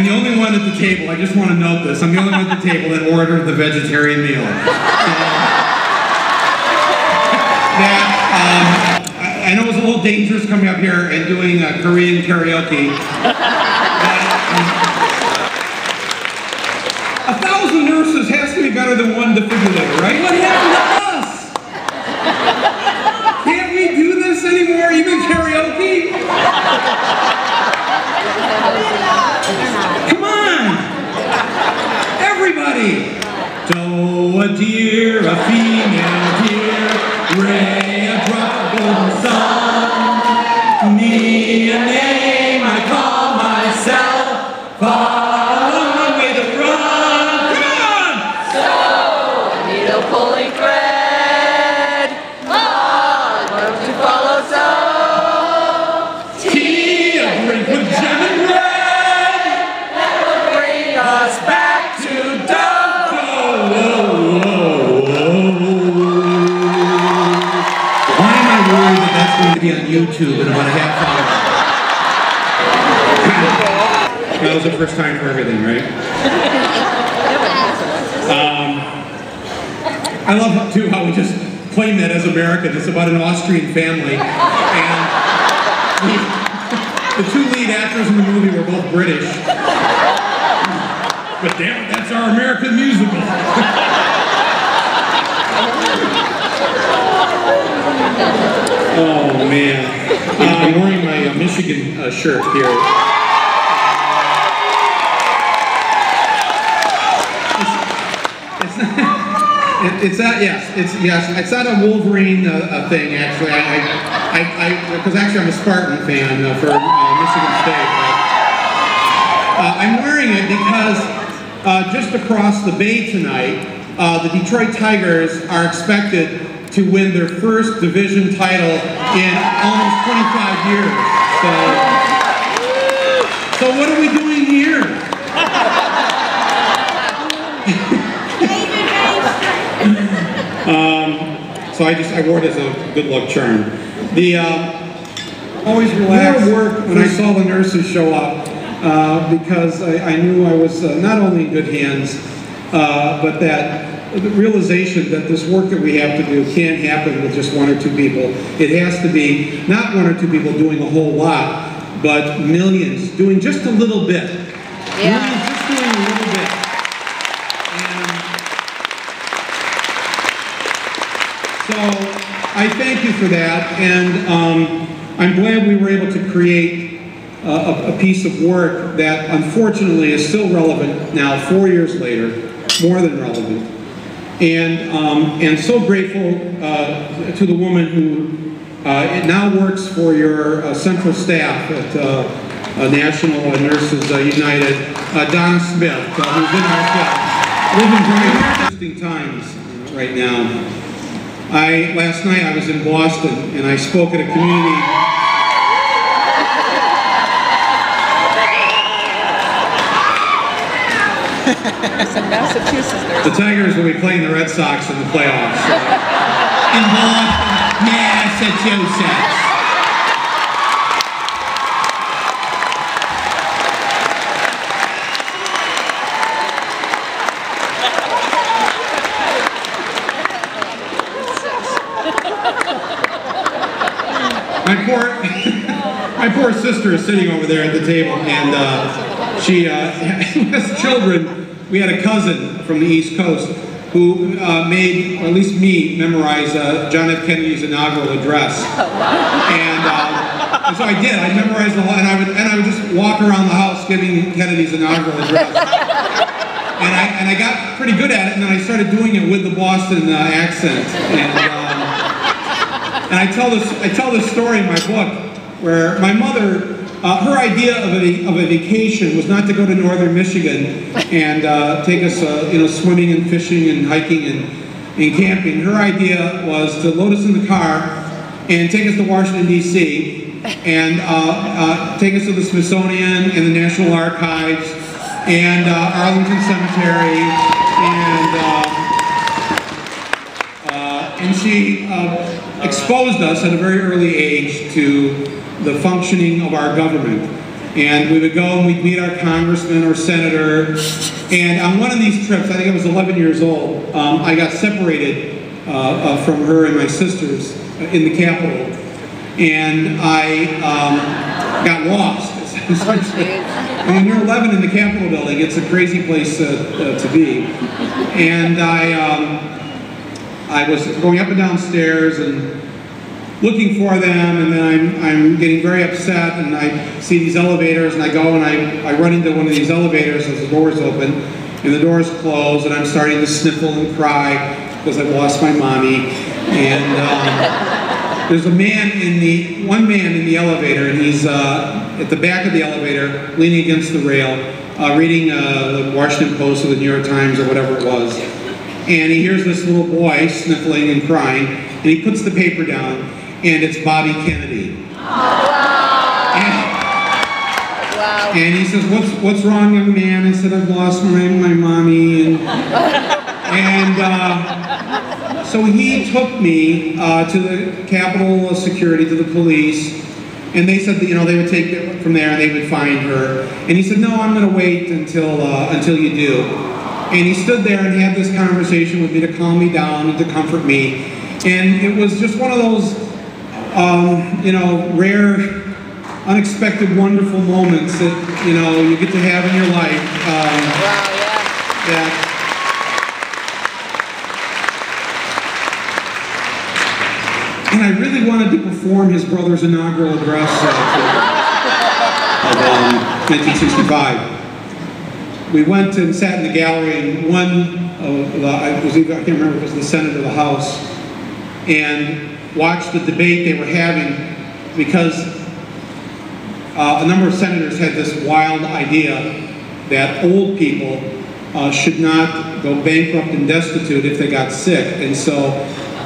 I'm the only one at the table, I just want to note this, I'm the only one at the table that ordered the vegetarian meal. I know it was a little dangerous coming up here and doing Korean karaoke. 1,000 nurses has to be better than one defibrillator, right? What happened to us? Can't we do this anymore, even karaoke? Come on! Everybody! Doe, a deer, a female deer, Ray, a drop of golden sun, me, a name I call myself, far long way to run. Come on! So, needle pulling thread, on, work to follow so. Tea, a drink with jam and bread, that will bring us back to dough. That's going to be on YouTube in about a half hour. That was the first time for everything, right? I love too how we just claim that as American. It's about an Austrian family, and the two lead actors in the movie were both British. But damn it, that's our American musical. Oh man, I'm wearing my Michigan shirt here. It's not a Wolverine thing actually. Because actually I'm a Spartan fan for Michigan State. I'm wearing it because just across the bay tonight, the Detroit Tigers are expected to win their first division title in almost 25 years. So what are we doing here? So I wore it as a good luck charm. Always relax. More work when I saw the nurses show up because I knew I was not only in good hands, but that the realization that this work that we have to do can't happen with just one or two people. It has to be not one or two people doing a whole lot, but millions doing just a little bit. Yeah. Millions just doing a little bit. And so I thank you for that, and I'm glad we were able to create a piece of work that unfortunately is still relevant now, 4 years later, more than relevant. And so grateful to the woman who now works for your central staff at National Nurses United, Donna Smith, who's in our class. Living very interesting times right now. Last night I was in Boston and I spoke at a community. Massachusetts. The Tigers will be playing the Red Sox in the playoffs in Boston, Massachusetts. My poor sister is sitting over there at the table, and she has children. We had a cousin from the East Coast who made, or at least me, memorize John F. Kennedy's inaugural address. And so I did. I memorized the whole, and I would just walk around the house giving Kennedy's inaugural address. And I got pretty good at it, and then I started doing it with the Boston accent. And I tell this story in my book where my mother. Her idea of a vacation was not to go to northern Michigan and take us, swimming and fishing and hiking and camping. Her idea was to load us in the car and take us to Washington, D.C. and take us to the Smithsonian and the National Archives and Arlington Cemetery, and she exposed us at a very early age to the functioning of our government. And we would go and we'd meet our congressman or senator. And on one of these trips, I think I was 11 years old, I got separated from her and my sisters in the Capitol. And I got lost. And when you're 11 in the Capitol building, it's a crazy place to be. And I was going up and down stairs and looking for them, and then I'm getting very upset, and I see these elevators, and I go and I run into one of these elevators as the doors open, and the doors close, and I'm starting to sniffle and cry because I've lost my mommy. And there's one man in the elevator, and he's at the back of the elevator, leaning against the rail, reading the Washington Post or the New York Times or whatever it was. And he hears this little boy sniffling and crying, and he puts the paper down, and it's Bobby Kennedy. Wow. And he says, what's wrong, young man? I said, I've lost my mommy. And so he took me to the Capitol security, to the police, and they said that, you know, they would take it from there and they would find her. And he said, no, I'm going to wait until you do. And he stood there and had this conversation with me to calm me down and to comfort me. And it was just one of those, you know, rare, unexpected, wonderful moments that, you know, you get to have in your life. And I really wanted to perform his brother's inaugural address of 1965. We went and sat in the gallery, and one of the, I can't remember if it was the Senate or the House, and watched the debate they were having, because a number of senators had this wild idea that old people should not go bankrupt and destitute if they got sick. And so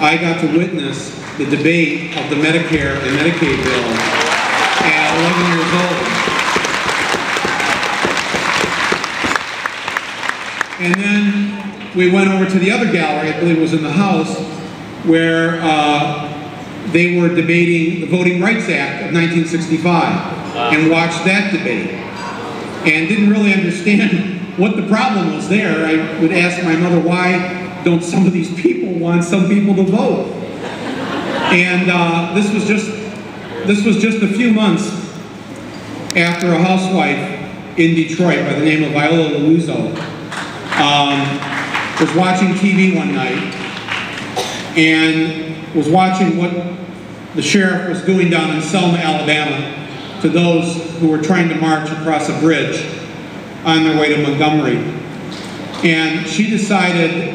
I got to witness the debate of the Medicare and Medicaid bill at 11 years old. And then we went over to the other gallery, I believe it was in the House, where they were debating the Voting Rights Act of 1965, and watched that debate. And didn't really understand what the problem was there. I would ask my mother, why don't some of these people want some people to vote? And this was just a few months after a housewife in Detroit by the name of Viola Liuzzo was watching TV one night and was watching what the sheriff was doing down in Selma, Alabama to those who were trying to march across a bridge on their way to Montgomery. And she decided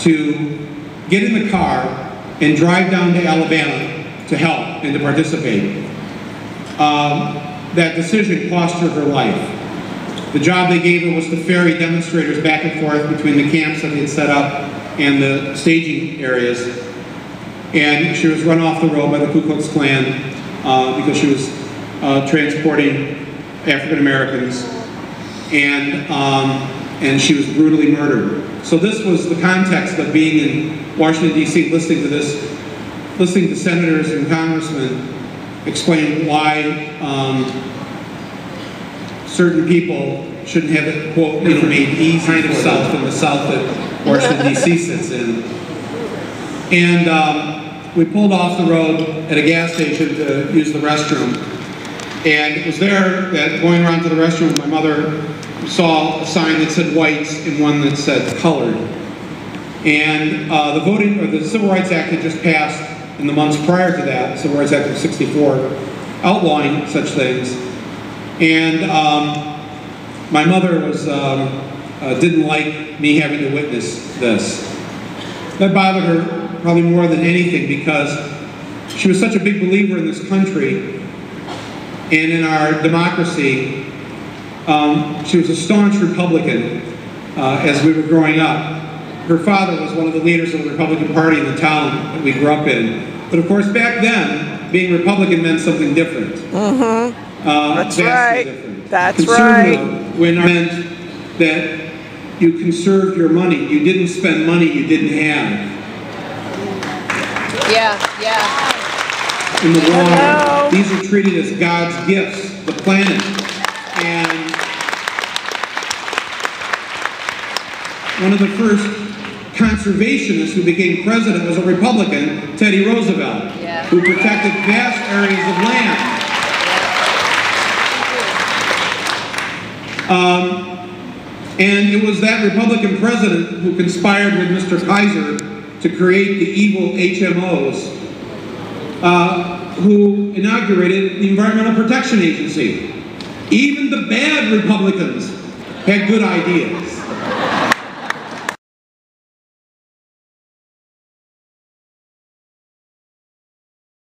to get in the car and drive down to Alabama to help and to participate. That decision cost her her life. The job they gave her was to ferry demonstrators back and forth between the camps that they had set up and the staging areas. And she was run off the road by the Ku Klux Klan because she was transporting African Americans, and she was brutally murdered. So this was the context of being in Washington, D.C., listening to senators and congressmen explain why certain people shouldn't have it, quote, you know, made easy kind of South in the South that Washington, D.C. sits in. And we pulled off the road at a gas station to use the restroom. And it was there that, going around to the restroom, my mother saw a sign that said whites and one that said colored. And the Civil Rights Act had just passed in the months prior to that, Civil Rights Act of '64, outlawing such things. And my mother didn't like me having to witness this. That bothered her probably more than anything, because she was such a big believer in this country and in our democracy. She was a staunch Republican as we were growing up. Her father was one of the leaders of the Republican Party in the town that we grew up in. But of course, back then, being Republican meant something different. That's right. Different. That's Conservative right. meant that you conserved your money. You didn't spend money you didn't have. Yeah. In the war. These are treated as God's gifts, the planet. And one of the first conservationists who became president was a Republican, Teddy Roosevelt, who protected vast areas of land. And it was that Republican president who conspired with Mr. Kaiser to create the evil HMOs, who inaugurated the Environmental Protection Agency. Even the bad Republicans had good ideas.